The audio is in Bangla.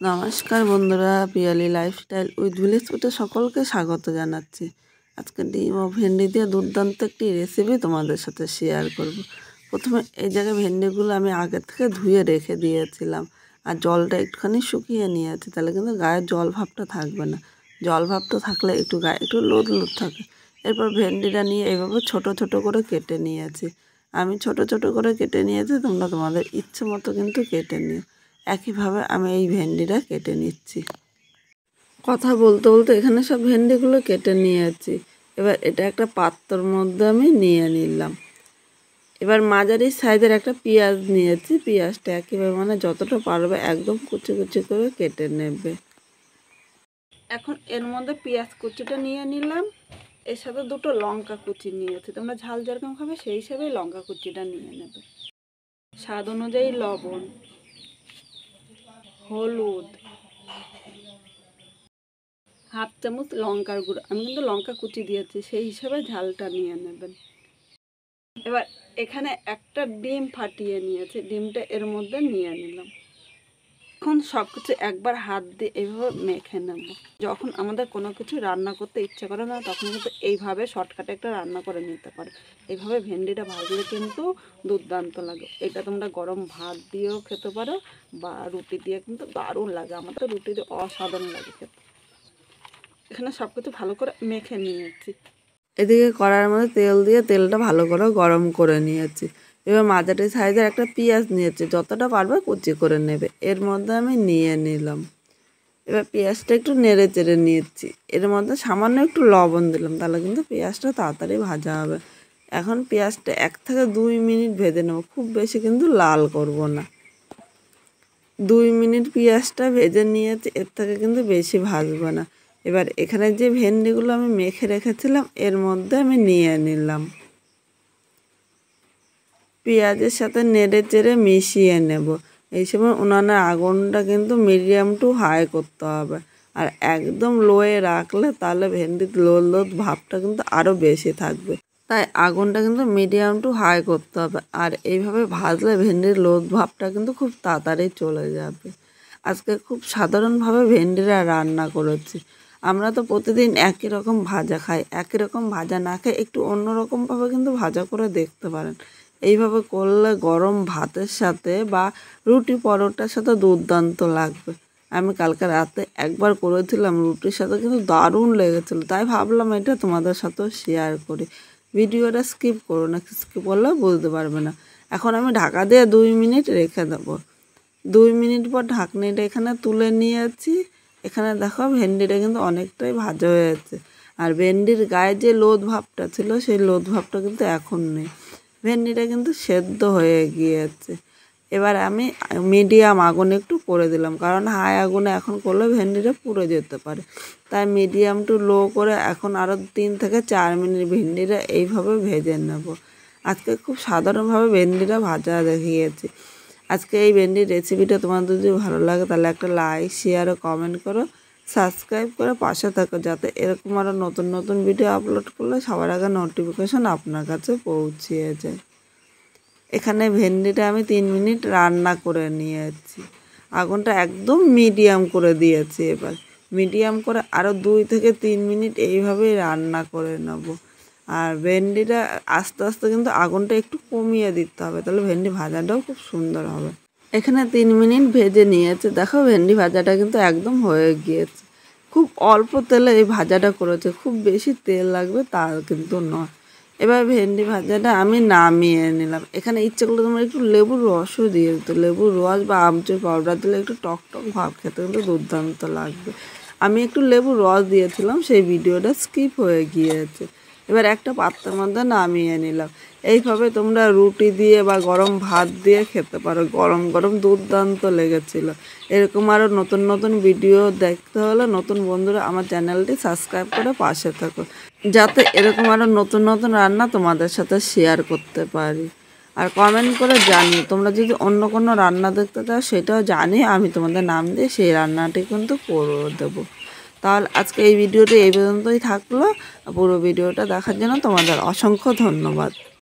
নমস্কার বন্ধুরা, পিয়ালি লাইফস্টাইল উইথ ভিলেজ ফুডে সকলকে স্বাগত জানাচ্ছি। আজকে ডিম ও ভেন্ডি দিয়ে দুর্দান্ত একটি রেসিপি তোমাদের সাথে শেয়ার করব। প্রথমে এই জায়গায় ভেন্ডিগুলো আমি আগে থেকে ধুয়ে রেখে দিয়েছিলাম আর জলটা একটুখানি শুকিয়ে নিয়েছি, তাহলে কিন্তু গায়ের জল ভাবটা থাকবে না। জল ভাবটা থাকলে একটু গায়ে একটু লোদ লোদ থাকে। এরপর ভেন্ডিটা নিয়ে এইভাবে ছোট ছোট করে কেটে নিয়েছি। আমি ছোট ছোট করে কেটে নিয়েছি, তোমরা তোমাদের ইচ্ছে মতো কিন্তু কেটে নিও। একইভাবে আমি এই ভেন্ডিটা কেটে নিচ্ছি। কথা বলতে বলতে এখানে সব ভেন্ডিগুলো কেটে নিয়েছি। এবার এটা একটা পাত্রর মধ্যে আমি নিয়ে নিলাম। এবার মাঝারি সাইজের একটা পেঁয়াজ নিয়েছি। পেঁয়াজটা একইভাবে মানে যতটা পারবে একদম কুচি কুচি করে কেটে নেবে। এখন এর মধ্যে পেঁয়াজ কুচিটা নিয়ে নিলাম, এর সাথে দুটো লঙ্কা কুচি নিয়েছি। তোমরা ঝাল যেরকম খাবে সেই হিসেবে লঙ্কা কুচিটা নিয়ে নেবে। স্বাদ অনুযায়ী লবণ, হলুদ, হাফ চামচ লঙ্কার গুঁড়ো। আমি কিন্তু লঙ্কা কুচি দিয়েছি, সেই হিসাবে ঝালটা নিয়ে নেবেন। এবার এখানে একটা ডিম ফাটিয়ে নিয়েছি, ডিমটা এর মধ্যে নিয়ে নিলাম। এখন সব কিছু একবার হাত দিয়ে এইভাবে মেখে নেব। যখন আমাদের কোনো কিছু রান্না করতে ইচ্ছে করে না, তখন কিন্তু এইভাবে শর্টকাটে একটা রান্না করে নিতে পারো। এইভাবে ভেন্ডিটা ভাজলে কিন্তু দুর্দান্ত লাগে। এটা তোমরা গরম ভাত দিয়েও খেতে পারো বা রুটি দিয়ে কিন্তু দারুণ লাগে। আমার তো রুটি দিয়ে অসাধারণ লাগে খেতে। এখানে সব কিছু ভালো করে মেখে নিয়েছি। এদিকে কড়াইয়ের মধ্যে তেল দিয়ে তেলটা ভালো করে গরম করে নিয়েছি। এবার মাঝারি সাইজের একটা পেঁয়াজ নিয়েছি, যতটা পারবে কুচি করে নেবে। এর মধ্যে আমি নিয়ে নিলাম। এবার পেঁয়াজটা একটু নেড়ে চেড়ে নিয়েছি। এর মধ্যে সামান্য একটু লবণ দিলাম, তাহলে কিন্তু পেঁয়াজটা তাড়াতাড়ি ভাজা হবে। এখন পেঁয়াজটা 1 থেকে 2 মিনিট ভেজে নেব, খুব বেশি কিন্তু লাল করব না। 2 মিনিট পেঁয়াজটা ভেজে নিয়েছি, এর থেকে কিন্তু বেশি ভাজবো না। এবার এখানে যে ভেন্ডিগুলো আমি মেখে রেখেছিলাম এর মধ্যে আমি নিয়ে নিলাম। পেঁয়াজের সাথে নেড়ে চেড়ে মিশিয়ে নেব। এই সময় উনানের আগুনটা কিন্তু মিডিয়াম টু হাই করতে হবে। আর একদম লোয়ে রাখলে তাহলে ভেন্ডির লোদ লোদ ভাবটা কিন্তু আরও বেশি থাকবে। তাই আগুনটা কিন্তু মিডিয়াম টু হাই করতে হবে। আর এইভাবে ভাজলে ভেন্ডির লোদ ভাবটা কিন্তু খুব তাড়াতাড়ি চলে যাবে। আজকে খুব সাধারণভাবে ভেন্ডিরা রান্না করেছি। আমরা তো প্রতিদিন একই রকম ভাজা খাই, একই রকম ভাজা না খেয়ে একটু অন্যরকমভাবে কিন্তু ভাজা করে দেখতে পারেন। এইভাবে করলে গরম ভাতের সাথে বা রুটি পরোটার সাথে দুর্দান্ত লাগবে। আমি কালকে রাতে একবার করেছিলাম, রুটির সাথে কিন্তু দারুণ লেগেছিলো। তাই ভাবলাম এটা তোমাদের সাথেও শেয়ার করি। ভিডিওটা স্কিপ করো না, স্কিপ করলে বুঝতে পারবে না। এখন আমি ঢাকা দিয়ে 2 মিনিট রেখে দেবো। 2 মিনিট পর ঢাকনিটা এখানে তুলে নিয়েছি। এখানে দেখো ভেন্ডিটা কিন্তু অনেকটাই ভাজা হয়ে যাচ্ছে। আর ভেন্ডির গায়ে যে লোদ ভাবটা ছিল সেই লোদ ভাবটা কিন্তু এখন নেই। ভেন্ডিটা কিন্তু সেদ্ধ হয়ে গিয়েছে। এবার আমি মিডিয়াম আগুনে একটু করে দিলাম, কারণ হাই আগুনে এখন করলে ভেন্ডিটা পুড়ে যেতে পারে। তাই মিডিয়াম টু লো করে এখন আরও 3 থেকে 4 মিনিট ভেন্ডিটা এইভাবে ভেজে নেব। আজকে খুব সাধারণভাবে ভেন্ডিটা ভাজা দেখিয়েছি। আজকে এই ভেন্ডির রেসিপিটা তোমাদের যদি ভালো লাগে তাহলে একটা লাইক, শেয়ার ও কমেন্ট করো। সাবস্ক্রাইব করে পাশে থাকো, যাতে এরকম আরও নতুন নতুন ভিডিও আপলোড করলে সবার আগে নোটিফিকেশন আপনার কাছে পৌঁছে যায়। এখানে ভেন্ডিটা আমি 3 মিনিট রান্না করে নিয়েছি। আগুনটা একদম মিডিয়াম করে দিয়েছি। এবার মিডিয়াম করে আরও 2 থেকে 3 মিনিট এইভাবেই রান্না করে নেব। আর ভেন্ডিটা আস্তে আস্তে কিন্তু আগুনটা একটু কমিয়ে দিতে হবে, তাহলে ভেন্ডি ভাজাটাও খুব সুন্দর হবে। এখানে 3 মিনিট ভেজে নিয়েছে। দেখো ভেন্ডি ভাজাটা কিন্তু একদম হয়ে গিয়েছে। খুব অল্প তেলে এই ভাজাটা করেছে, খুব বেশি তেল লাগবে তা কিন্তু নয়। এবার ভেন্ডি ভাজাটা আমি নামিয়ে নিলাম। এখানে ইচ্ছে করলে তোমরা একটু লেবুর রসও দিয়ে দিতে, লেবুর রস বা আমচুর পাউডার দিলে একটু টক টক ভাব খেতে কিন্তু দুর্দান্ত লাগবে। আমি একটু লেবুর রস দিয়েছিলাম, সেই ভিডিওটা স্কিপ হয়ে গিয়েছে। এবার একটা পাত্রের মধ্যে নামিয়ে নিলাম। এইভাবে তোমরা রুটি দিয়ে বা গরম ভাত দিয়ে খেতে পারো, গরম গরম দুর্দান্ত লেগেছিল। এরকম আরও নতুন নতুন ভিডিও দেখতে হলে নতুন বন্ধুরা আমার চ্যানেলটি সাবস্ক্রাইব করে পাশে থাকো, যাতে এরকম আরও নতুন নতুন রান্না তোমাদের সাথে শেয়ার করতে পারি। আর কমেন্ট করে জানিও তোমরা যদি অন্য কোনো রান্না দেখতে চাও, সেটাও জানিয়ে আমি তোমাদের নাম দিয়ে সেই রান্নাটি কিন্তু করে দেবো। তাহলে আজকে এই ভিডিওটি এই পর্যন্তই থাকলো। পুরো ভিডিওটা দেখার জন্য তোমাদের অসংখ্য ধন্যবাদ।